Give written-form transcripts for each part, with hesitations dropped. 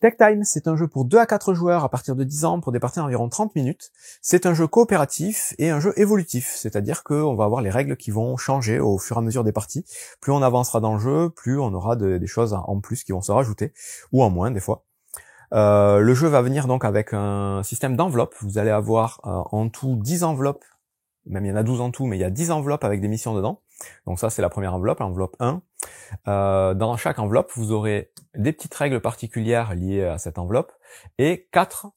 Tech Time, c'est un jeu pour 2 à 4 joueurs à partir de 10 ans pour des parties d'environ 30 minutes. C'est un jeu coopératif et un jeu évolutif, c'est-à-dire qu'on va avoir les règles qui vont changer au fur et à mesure des parties. Plus on avancera dans le jeu, plus on aura des choses en plus qui vont se rajouter, ou en moins des fois. Le jeu va venir donc avec un système d'enveloppes. Vous allez avoir en tout 10 enveloppes, même il y en a 12 en tout, mais il y a 10 enveloppes avec des missions dedans. Donc ça, c'est la première enveloppe, l'enveloppe 1. Dans chaque enveloppe, vous aurez des petites règles particulières liées à cette enveloppe et 4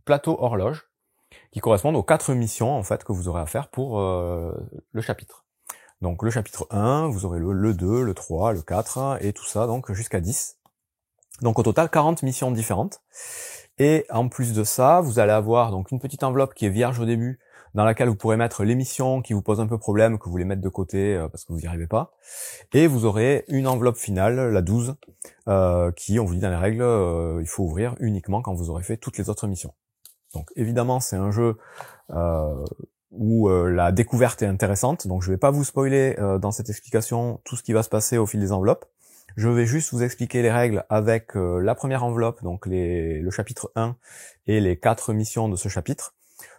plateaux horloges qui correspondent aux 4 missions en fait que vous aurez à faire pour le chapitre. Donc le chapitre 1, vous aurez le 2, le 3, le 4 et tout ça donc jusqu'à 10. Donc au total 40 missions différentes. Et en plus de ça, vous allez avoir donc une petite enveloppe qui est vierge au début, dans laquelle vous pourrez mettre les missions qui vous posent un peu problème, que vous voulez mettre de côté parce que vous n'y arrivez pas. Et vous aurez une enveloppe finale, la 12, qui, on vous dit dans les règles, il faut ouvrir uniquement quand vous aurez fait toutes les autres missions. Donc évidemment, c'est un jeu où la découverte est intéressante, donc je vais pas vous spoiler dans cette explication tout ce qui va se passer au fil des enveloppes. Je vais juste vous expliquer les règles avec la première enveloppe, donc le chapitre 1 et les 4 missions de ce chapitre.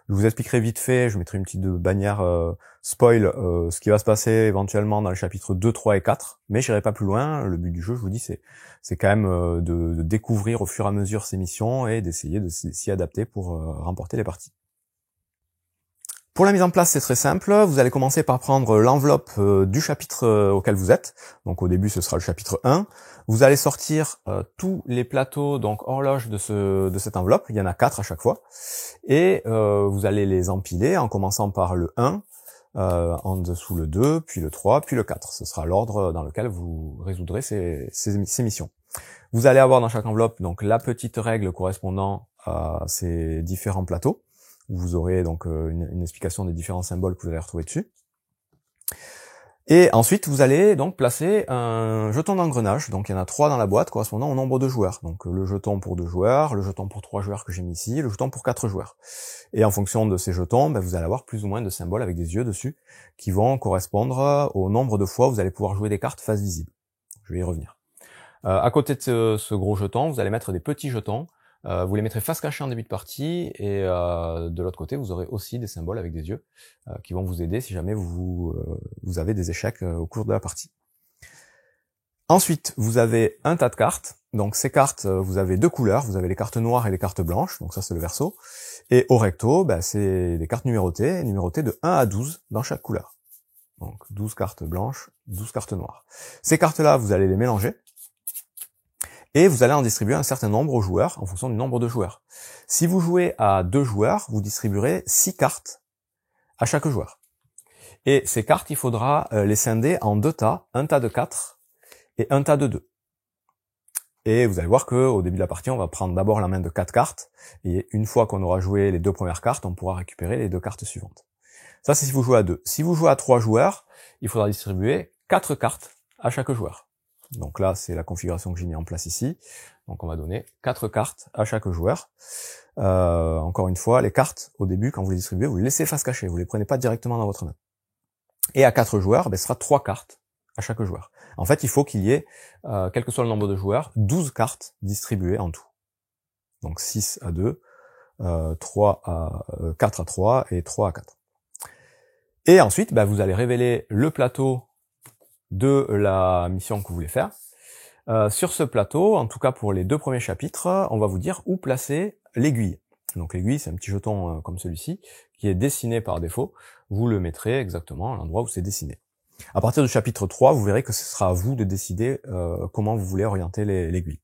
Je vous expliquerai vite fait, je mettrai une petite bannière spoil ce qui va se passer éventuellement dans les chapitres 2, 3 et 4, mais j'irai pas plus loin. Le but du jeu, je vous dis, c'est quand même de découvrir au fur et à mesure ces missions et d'essayer de s'y adapter pour remporter les parties. Pour la mise en place, c'est très simple. Vous allez commencer par prendre l'enveloppe du chapitre auquel vous êtes. Donc au début, ce sera le chapitre 1. Vous allez sortir tous les plateaux, donc horloges de cette enveloppe. Il y en a 4 à chaque fois. Et vous allez les empiler en commençant par le 1, en dessous le 2, puis le 3, puis le 4. Ce sera l'ordre dans lequel vous résoudrez ces missions. Vous allez avoir dans chaque enveloppe donc la petite règle correspondant à ces différents plateaux. Vous aurez donc une explication des différents symboles que vous allez retrouver dessus. Et ensuite, vous allez donc placer un jeton d'engrenage. Donc il y en a 3 dans la boîte correspondant au nombre de joueurs. Donc le jeton pour 2 joueurs, le jeton pour 3 joueurs que j'ai mis ici, le jeton pour 4 joueurs. Et en fonction de ces jetons, vous allez avoir plus ou moins de symboles avec des yeux dessus qui vont correspondre au nombre de fois où vous allez pouvoir jouer des cartes face visible. Je vais y revenir. À côté de ce gros jeton, vous allez mettre des petits jetons. Vous les mettrez face cachée en début de partie et de l'autre côté vous aurez aussi des symboles avec des yeux qui vont vous aider si jamais vous avez des échecs au cours de la partie. Ensuite vous avez un tas de cartes, donc ces cartes vous avez 2 couleurs, vous avez les cartes noires et les cartes blanches, donc ça c'est le verso, et au recto c'est des cartes numérotées de 1 à 12 dans chaque couleur. Donc 12 cartes blanches, 12 cartes noires. Ces cartes là vous allez les mélanger. Et vous allez en distribuer un certain nombre aux joueurs en fonction du nombre de joueurs. Si vous jouez à 2 joueurs, vous distribuerez 6 cartes à chaque joueur. Et ces cartes, il faudra les scinder en 2 tas, un tas de 4 et un tas de 2. Et vous allez voir qu'au début de la partie, on va prendre d'abord la main de 4 cartes, et une fois qu'on aura joué les 2 premières cartes, on pourra récupérer les 2 cartes suivantes. Ça, c'est si vous jouez à 2. Si vous jouez à 3 joueurs, il faudra distribuer 4 cartes à chaque joueur. Donc là, c'est la configuration que j'ai mis en place ici. Donc on va donner 4 cartes à chaque joueur. Encore une fois, les cartes, au début, quand vous les distribuez, vous les laissez face cachée. Vous les prenez pas directement dans votre main. Et à 4 joueurs, ce sera 3 cartes à chaque joueur. En fait, il faut qu'il y ait, quel que soit le nombre de joueurs, 12 cartes distribuées en tout. Donc 6 à 2, 4 à 3 et 3 à 4. Et ensuite, vous allez révéler le plateau de la mission que vous voulez faire. Sur ce plateau, en tout cas pour les 2 premiers chapitres, on va vous dire où placer l'aiguille. Donc l'aiguille, c'est un petit jeton comme celui-ci, qui est dessiné par défaut. Vous le mettrez exactement à l'endroit où c'est dessiné. À partir du chapitre 3, vous verrez que ce sera à vous de décider comment vous voulez orienter l'aiguille.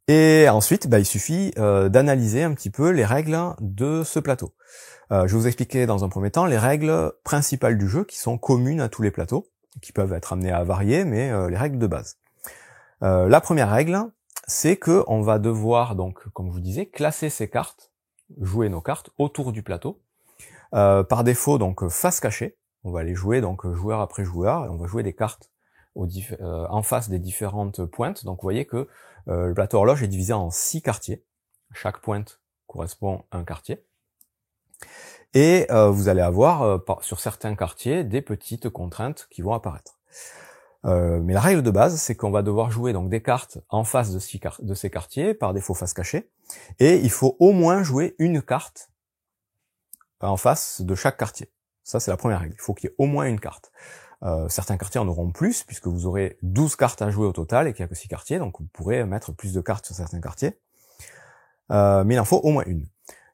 Et ensuite, il suffit d'analyser un petit peu les règles de ce plateau. Je vais vous expliquer dans un premier temps les règles principales du jeu qui sont communes à tous les plateaux, qui peuvent être amenées à varier, mais les règles de base. La première règle, c'est que on va devoir, donc, comme je vous disais, classer ces cartes, jouer nos cartes autour du plateau. Par défaut, donc face cachée, on va les jouer donc joueur après joueur, et on va jouer des cartes en face des différentes pointes. Donc vous voyez que le plateau horloge est divisé en 6 quartiers. Chaque pointe correspond à un quartier. Et vous allez avoir sur certains quartiers des petites contraintes qui vont apparaître. Mais la règle de base, c'est qu'on va devoir jouer donc des cartes en face de ces quartiers, par défaut face cachée, et il faut au moins jouer une carte en face de chaque quartier. Ça, c'est la première règle. Il faut qu'il y ait au moins une carte. Certains quartiers en auront plus, puisque vous aurez 12 cartes à jouer au total et qu'il n'y a que 6 quartiers, donc vous pourrez mettre plus de cartes sur certains quartiers. Mais il en faut au moins une.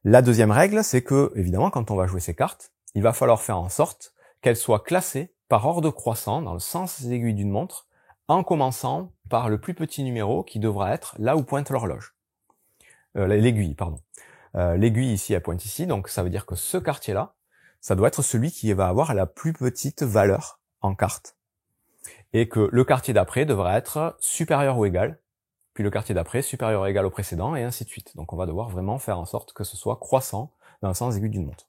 La deuxième règle, c'est que, évidemment, quand on va jouer ces cartes, il va falloir faire en sorte qu'elles soient classées par ordre croissant, dans le sens des aiguilles d'une montre, en commençant par le plus petit numéro qui devra être là où pointe l'horloge. L'aiguille, pardon. L'aiguille ici, elle pointe ici, donc ça veut dire que ce quartier-là, ça doit être celui qui va avoir la plus petite valeur en carte. Et que le quartier d'après devra être supérieur ou égal, puis le quartier d'après supérieur ou égal au précédent, et ainsi de suite. Donc on va devoir vraiment faire en sorte que ce soit croissant dans le sens des aiguilles d'une montre.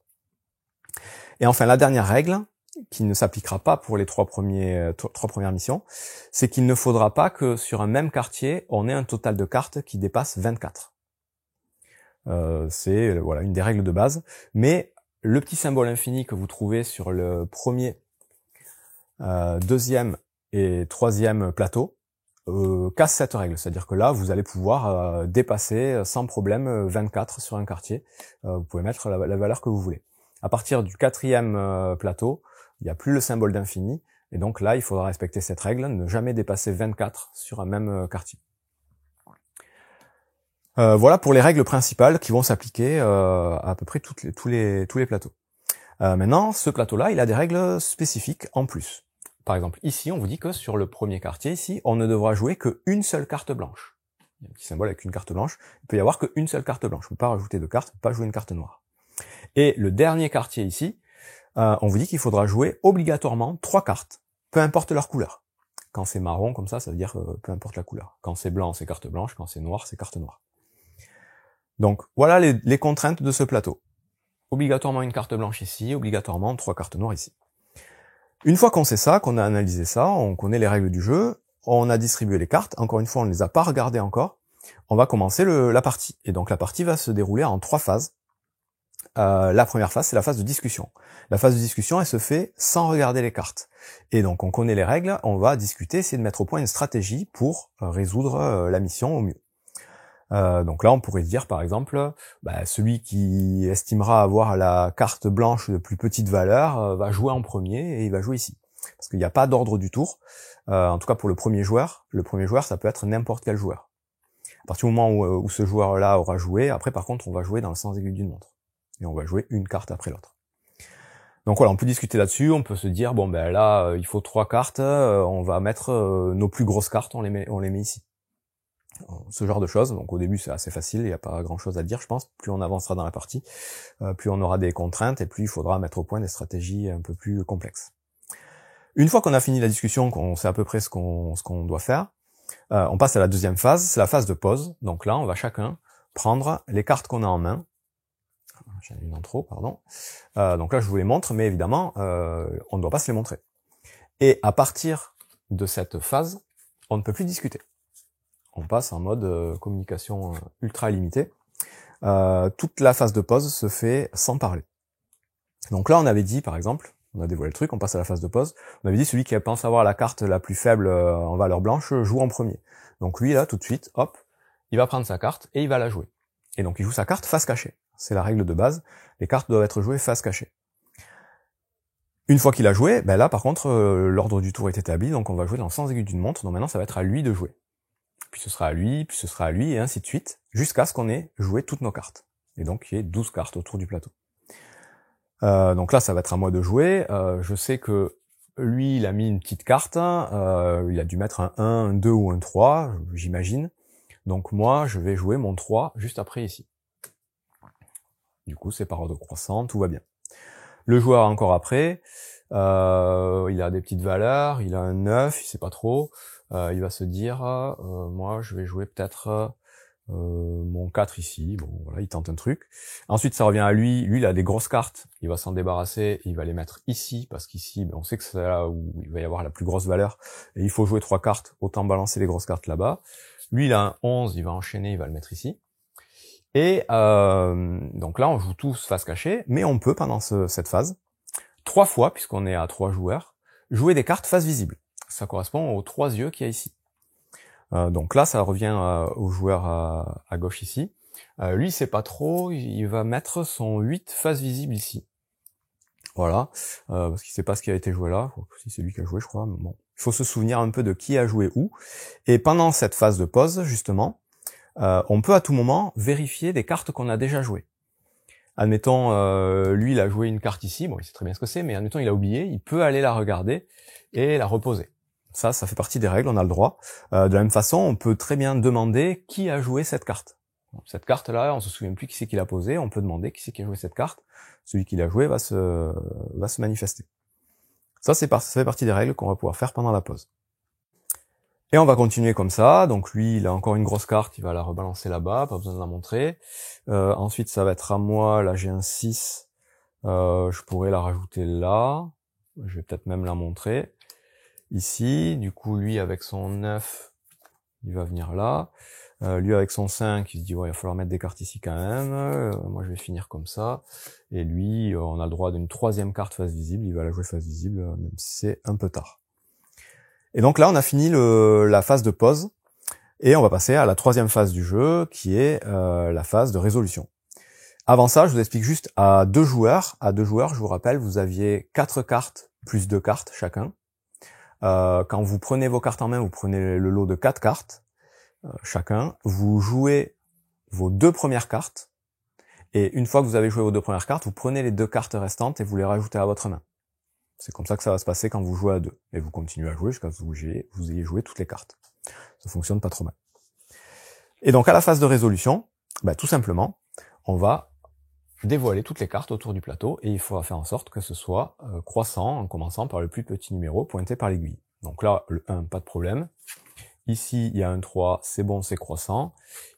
Et enfin, la dernière règle, qui ne s'appliquera pas pour les trois premières missions, c'est qu'il ne faudra pas que sur un même quartier, on ait un total de cartes qui dépasse 24. C'est voilà une des règles de base. Mais le petit symbole infini que vous trouvez sur le premier, deuxième et troisième plateau casse cette règle. C'est-à-dire que là, vous allez pouvoir dépasser sans problème 24 sur un quartier. Vous pouvez mettre la valeur que vous voulez. À partir du quatrième plateau, il n'y a plus le symbole d'infini, et donc là, il faudra respecter cette règle, ne jamais dépasser 24 sur un même quartier. Voilà pour les règles principales qui vont s'appliquer à peu près tous les plateaux. Maintenant, ce plateau-là, il a des règles spécifiques en plus. Par exemple, ici, on vous dit que sur le premier quartier, ici, on ne devra jouer qu'une seule carte blanche. Il y a un petit symbole avec une carte blanche. Il peut y avoir qu'une seule carte blanche. On ne peut pas rajouter de cartes, on ne peut pas jouer une carte noire. Et le dernier quartier ici, on vous dit qu'il faudra jouer obligatoirement 3 cartes, peu importe leur couleur. Quand c'est marron, comme ça veut dire peu importe la couleur. Quand c'est blanc, c'est carte blanche. Quand c'est noir, c'est carte noire. Donc, voilà les contraintes de ce plateau. Obligatoirement une carte blanche ici, obligatoirement 3 cartes noires ici. Une fois qu'on sait ça, qu'on a analysé ça, on connaît les règles du jeu, on a distribué les cartes, encore une fois, on ne les a pas regardées encore, on va commencer la partie. Et donc la partie va se dérouler en 3 phases. La première phase, c'est la phase de discussion. La phase de discussion, elle se fait sans regarder les cartes. Et donc, on connaît les règles, on va discuter, essayer de mettre au point une stratégie pour résoudre la mission au mieux. Donc là, on pourrait dire, par exemple, celui qui estimera avoir la carte blanche de plus petite valeur va jouer en premier et il va jouer ici. Parce qu'il n'y a pas d'ordre du tour. En tout cas, pour le premier joueur, ça peut être n'importe quel joueur. À partir du moment où ce joueur-là aura joué, après, par contre, on va jouer dans le sens aiguille d'une montre. Et on va jouer une carte après l'autre. Donc voilà, on peut discuter là-dessus, on peut se dire, bon ben là, il faut 3 cartes, on va mettre nos plus grosses cartes, on les met ici. Ce genre de choses, donc au début c'est assez facile, il n'y a pas grand-chose à dire je pense, plus on avancera dans la partie, plus on aura des contraintes, et plus il faudra mettre au point des stratégies un peu plus complexes. Une fois qu'on a fini la discussion, qu'on sait à peu près ce qu'on doit faire, on passe à la deuxième phase, c'est la phase de pause. Donc là, on va chacun prendre les cartes qu'on a en main. J'en ai une en trop, pardon. Donc là, je vous les montre, mais évidemment, on ne doit pas se les montrer. Et à partir de cette phase, on ne peut plus discuter. On passe en mode communication ultra limitée. Toute la phase de pause se fait sans parler. Donc là, on avait dit, par exemple, on a dévoilé le truc, on passe à la phase de pause, on avait dit celui qui pense avoir la carte la plus faible en valeur blanche joue en premier. Donc lui, là, tout de suite, hop, il va prendre sa carte et il va la jouer. Et donc il joue sa carte face cachée. C'est la règle de base. Les cartes doivent être jouées face cachée. Une fois qu'il a joué, ben là par contre, l'ordre du tour est établi, donc on va jouer dans le sens aigu d'une montre, donc maintenant ça va être à lui de jouer. Puis ce sera à lui, puis ce sera à lui, et ainsi de suite, jusqu'à ce qu'on ait joué toutes nos cartes. Et donc il y ait 12 cartes autour du plateau. Donc là ça va être à moi de jouer. Je sais que lui il a mis une petite carte, il a dû mettre un 1, un 2 ou un 3, j'imagine. Donc moi je vais jouer mon 3 juste après ici. Du coup c'est par ordre croissant, tout va bien. Le joueur encore après, il a des petites valeurs, il a un 9, il sait pas trop, il va se dire, moi je vais jouer peut-être mon 4 ici, bon voilà, il tente un truc. Ensuite ça revient à lui, il a des grosses cartes, il va s'en débarrasser, il va les mettre ici, parce qu'ici, on sait que c'est là où il va y avoir la plus grosse valeur, et il faut jouer 3 cartes, autant balancer les grosses cartes là-bas. Lui il a un 11, il va enchaîner, il va le mettre ici. Et donc là, on joue tous face cachée, mais on peut, pendant cette phase, 3 fois, puisqu'on est à 3 joueurs, jouer des cartes face visible. ça correspond aux 3 yeux qu'il y a ici. Donc là, ça revient au joueur à gauche ici. Lui, il sait pas trop, il va mettre son 8 face visible ici. Voilà, parce qu'il sait pas ce qui a été joué là. Si c'est lui qui a joué, je crois. Mais bon, il faut se souvenir un peu de qui a joué où. Et pendant cette phase de pause, justement, on peut à tout moment vérifier des cartes qu'on a déjà jouées. Admettons, lui, il a joué une carte ici. Bon, il sait très bien ce que c'est, mais admettons, il a oublié. Il peut aller la regarder et la reposer. Ça fait partie des règles, on a le droit. De la même façon, on peut très bien demander qui a joué cette carte. Cette carte-là, on se souvient plus qui c'est qui l'a posée, on peut demander qui c'est qui a joué cette carte. Celui qui l'a joué va se manifester. Ça fait partie des règles qu'on va pouvoir faire pendant la pause. Et on va continuer comme ça. Donc lui, il a encore une grosse carte, il va la rebalancer là-bas, pas besoin de la montrer. Ensuite, ça va être à moi, là j'ai un 6, je pourrais la rajouter là. Je vais peut-être même la montrer. Ici, du coup, lui avec son 9, il va venir là. Lui avec son 5, il se dit ouais, il va falloir mettre des cartes ici quand même. Moi je vais finir comme ça. Et lui, on a le droit d'une 3e carte face visible, il va la jouer face visible, même si c'est un peu tard. Et donc là, on a fini la phase de pause, et on va passer à la 3e phase du jeu, qui est la phase de résolution. Avant ça, je vous explique juste à 2 joueurs. À 2 joueurs, je vous rappelle, vous aviez 4 cartes plus 2 cartes chacun. Quand vous prenez vos cartes en main, vous prenez le lot de 4 cartes chacun. Vous jouez vos 2 premières cartes, et une fois que vous avez joué vos 2 premières cartes, vous prenez les 2 cartes restantes et vous les rajoutez à votre main. C'est comme ça que ça va se passer quand vous jouez à 2. Et vous continuez à jouer jusqu'à ce que vous ayez joué toutes les cartes. Ça fonctionne pas trop mal. Et donc à la phase de résolution, tout simplement, on va dévoiler toutes les cartes autour du plateau, et il faudra faire en sorte que ce soit croissant, en commençant par le plus petit numéro pointé par l'aiguille. Donc là, le 1, pas de problème. Ici, il y a un 3, c'est bon, c'est croissant.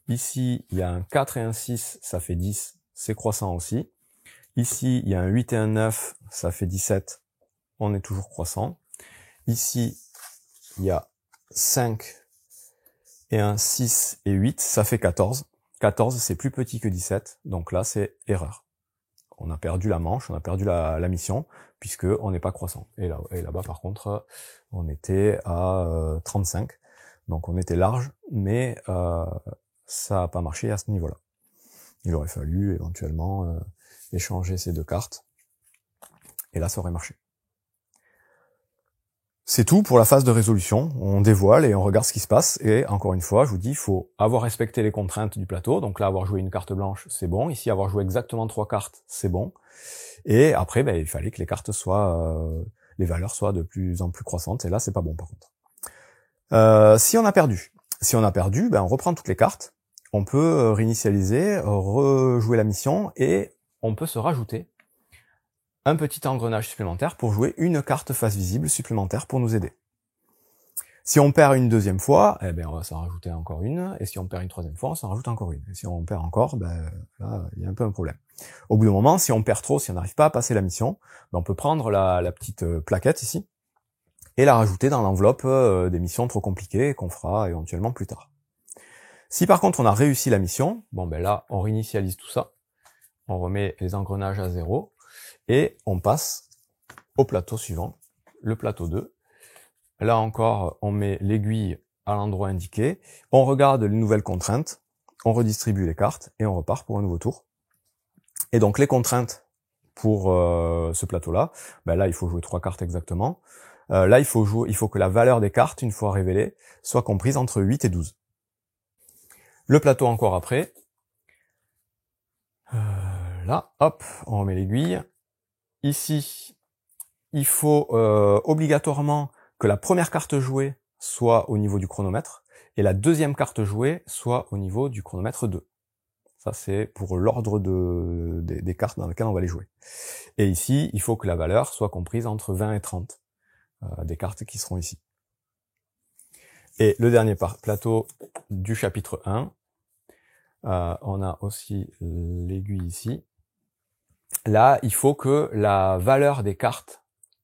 Ici, il y a un 4 et un 6, ça fait 10, c'est croissant aussi. Ici, il y a un 8 et un 9, ça fait 17, on est toujours croissant. Ici, il y a 5 et un 6 et 8, ça fait 14. 14, c'est plus petit que 17, donc là, c'est erreur. On a perdu la manche, on a perdu la mission, puisque on n'est pas croissant. Et là-bas, par contre, on était à 35. Donc on était large, mais ça n'a pas marché à ce niveau-là. Il aurait fallu éventuellement échanger ces 2 cartes, et là ça aurait marché. C'est tout pour la phase de résolution. On dévoile et on regarde ce qui se passe, et encore une fois, je vous dis, il faut avoir respecté les contraintes du plateau. Donc là, avoir joué une carte blanche, c'est bon. Ici, avoir joué exactement 3 cartes, c'est bon. Et après, il fallait que les cartes les valeurs soient de plus en plus croissantes, et là, c'est pas bon par contre. Si on a perdu, on reprend toutes les cartes, on peut réinitialiser, rejouer la mission, et on peut se rajouter un petit engrenage supplémentaire pour jouer une carte face visible supplémentaire pour nous aider. Si on perd une 2e fois, on va s'en rajouter encore une, et si on perd une 3e fois, on s'en rajoute encore une. Et si on perd encore, là, il y a un peu un problème. Au bout d'un moment, si on perd trop, si on n'arrive pas à passer la mission, on peut prendre la petite plaquette ici, et la rajouter dans l'enveloppe des missions trop compliquées qu'on fera éventuellement plus tard. Si par contre on a réussi la mission, là on réinitialise tout ça, on remet les engrenages à 0, et on passe au plateau suivant, le plateau 2. Là encore, on met l'aiguille à l'endroit indiqué, on regarde les nouvelles contraintes, on redistribue les cartes, et on repart pour un nouveau tour. Et donc les contraintes pour ce plateau-là, là il faut jouer 3 cartes exactement. Là il faut que la valeur des cartes, une fois révélée, soit comprise entre 8 et 12. Le plateau encore après. Là, hop, on remet l'aiguille. Ici, il faut obligatoirement que la première carte jouée soit au niveau du chronomètre, et la 2e carte jouée soit au niveau du chronomètre 2. Ça, c'est pour l'ordre des cartes dans lesquelles on va les jouer. Et ici, il faut que la valeur soit comprise entre 20 et 30 des cartes qui seront ici. Et le dernier plateau du chapitre 1, on a aussi l'aiguille ici. Là, il faut que la valeur des cartes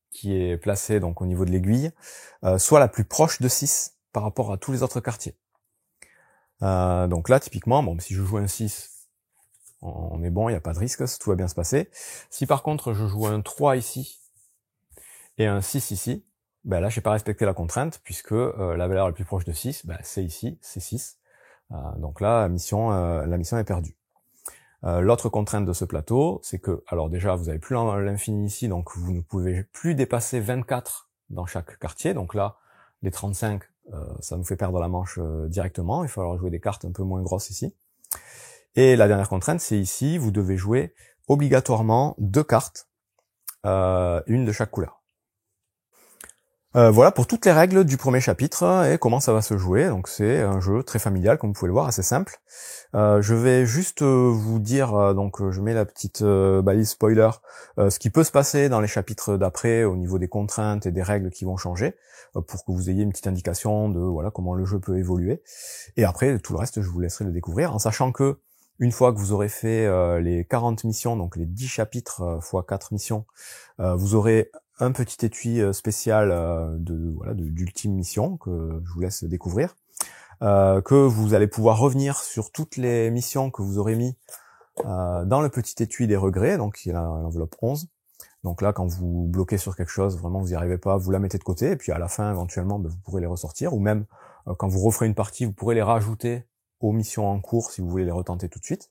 qui est placée donc au niveau de l'aiguille soit la plus proche de 6 par rapport à tous les autres quartiers. Donc là, typiquement, si je joue un 6, on est bon, il n'y a pas de risque, tout va bien se passer. Si par contre je joue un 3 ici et un 6 ici, ben là j'ai pas respecté la contrainte puisque la valeur la plus proche de 6, ben, c'est ici, c'est 6. Donc là, la mission est perdue. L'autre contrainte de ce plateau, c'est que, alors déjà, vous avez plus l'infini ici, donc vous ne pouvez plus dépasser 24 dans chaque quartier. Donc là, les 35, ça nous fait perdre la manche directement. Il va falloir jouer des cartes un peu moins grosses ici. Et la dernière contrainte, c'est ici, vous devez jouer obligatoirement 2 cartes, une de chaque couleur. Voilà pour toutes les règles du premier chapitre et comment ça va se jouer. Donc c'est un jeu très familial, comme vous pouvez le voir, assez simple. Je vais juste vous dire, donc je mets la petite balise spoiler, ce qui peut se passer dans les chapitres d'après au niveau des contraintes et des règles qui vont changer, pour que vous ayez une petite indication de voilà comment le jeu peut évoluer. Et après tout le reste, je vous laisserai le découvrir, en sachant que une fois que vous aurez fait les 40 missions, donc les 10 chapitres x 4 missions, vous aurez un petit étui spécial d'ultime mission que je vous laisse découvrir, que vous allez pouvoir revenir sur toutes les missions que vous aurez mis dans le petit étui des regrets, donc il y a l'enveloppe 11. Donc là, quand vous bloquez sur quelque chose, vraiment vous n'y arrivez pas, vous la mettez de côté, et puis à la fin, éventuellement, vous pourrez les ressortir, ou même quand vous referez une partie, vous pourrez les rajouter aux missions en cours si vous voulez les retenter tout de suite.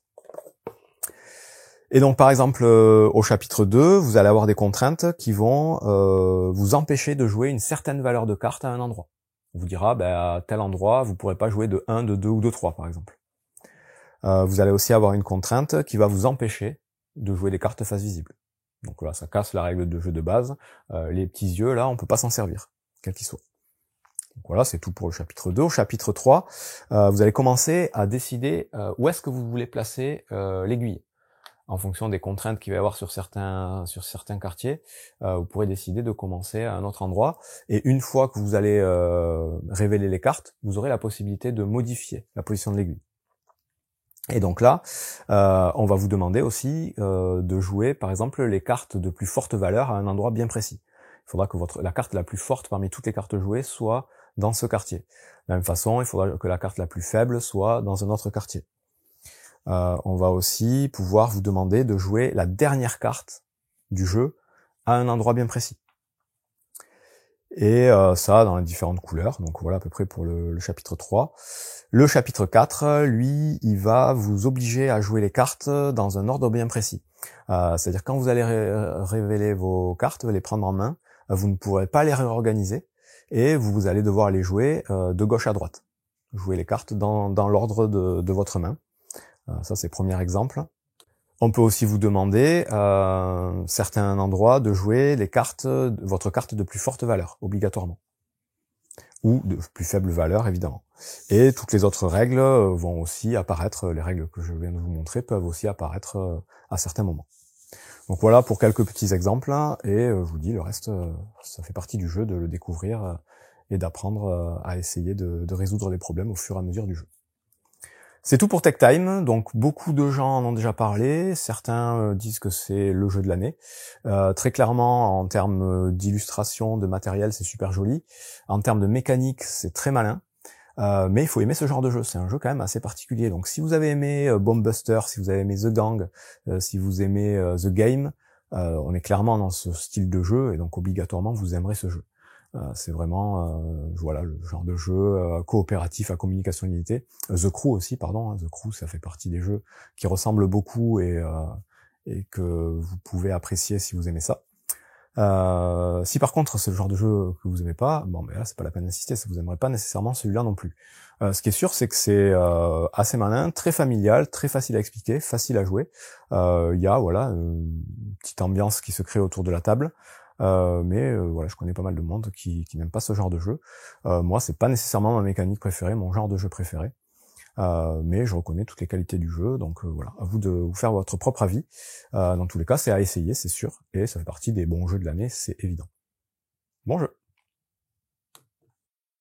Et donc par exemple au chapitre 2, vous allez avoir des contraintes qui vont vous empêcher de jouer une certaine valeur de carte à un endroit. On vous dira à tel endroit, vous pourrez pas jouer de 1, de 2 ou de 3 par exemple. Vous allez aussi avoir une contrainte qui va vous empêcher de jouer des cartes face visible. Donc voilà, ça casse la règle de jeu de base. Les petits yeux là, on peut pas s'en servir, quel qu'il soit. Donc voilà, c'est tout pour le chapitre 2. Au chapitre 3, vous allez commencer à décider où est-ce que vous voulez placer l'aiguille. En fonction des contraintes qu'il va y avoir sur certains quartiers, vous pourrez décider de commencer à un autre endroit. Et une fois que vous allez révéler les cartes, vous aurez la possibilité de modifier la position de l'aiguille. Et donc là, on va vous demander aussi de jouer, par exemple, les cartes de plus forte valeur à un endroit bien précis. Il faudra que la carte la plus forte parmi toutes les cartes jouées soit dans ce quartier. De la même façon, il faudra que la carte la plus faible soit dans un autre quartier. On va aussi pouvoir vous demander de jouer la dernière carte du jeu à un endroit bien précis. Et ça dans les différentes couleurs. Donc voilà à peu près pour le chapitre 3. Le chapitre 4, lui, il va vous obliger à jouer les cartes dans un ordre bien précis. C'est-à-dire quand vous allez révéler vos cartes, les prendre en main, vous ne pourrez pas les réorganiser et vous allez devoir les jouer de gauche à droite. Jouer les cartes dans l'ordre de votre main. Ça c'est le premier exemple. On peut aussi vous demander à certains endroits de jouer les cartes, votre carte de plus forte valeur, obligatoirement. Ou de plus faible valeur, évidemment. Et toutes les autres règles vont aussi apparaître, les règles que je viens de vous montrer peuvent aussi apparaître à certains moments. Donc voilà pour quelques petits exemples, et je vous dis, le reste, ça fait partie du jeu de le découvrir et d'apprendre à essayer de résoudre les problèmes au fur et à mesure du jeu. C'est tout pour Tech Time, donc beaucoup de gens en ont déjà parlé, certains disent que c'est le jeu de l'année. Très clairement, en termes d'illustration, de matériel, c'est super joli. En termes de mécanique, c'est très malin. Mais il faut aimer ce genre de jeu, c'est un jeu quand même assez particulier. Donc si vous avez aimé Bomb Buster, si vous avez aimé The Gang, si vous aimez The Game, on est clairement dans ce style de jeu, et donc obligatoirement vous aimerez ce jeu. C'est vraiment voilà le genre de jeu coopératif à communication limitée. The Crew aussi, pardon. The Crew, ça fait partie des jeux qui ressemblent beaucoup et que vous pouvez apprécier si vous aimez ça. Si par contre c'est le genre de jeu que vous aimez pas, bon là c'est pas la peine d'insister, ça vous aimerez pas nécessairement celui-là non plus. Ce qui est sûr, c'est que c'est assez malin, très familial, très facile à expliquer, facile à jouer. Il y a voilà une petite ambiance qui se crée autour de la table. Mais voilà, je connais pas mal de monde qui n'aime pas ce genre de jeu. Moi, c'est pas nécessairement ma mécanique préférée, mon genre de jeu préféré. Mais je reconnais toutes les qualités du jeu, donc voilà, à vous de vous faire votre propre avis. Dans tous les cas, c'est à essayer, c'est sûr, et ça fait partie des bons jeux de l'année, c'est évident. Bon jeu.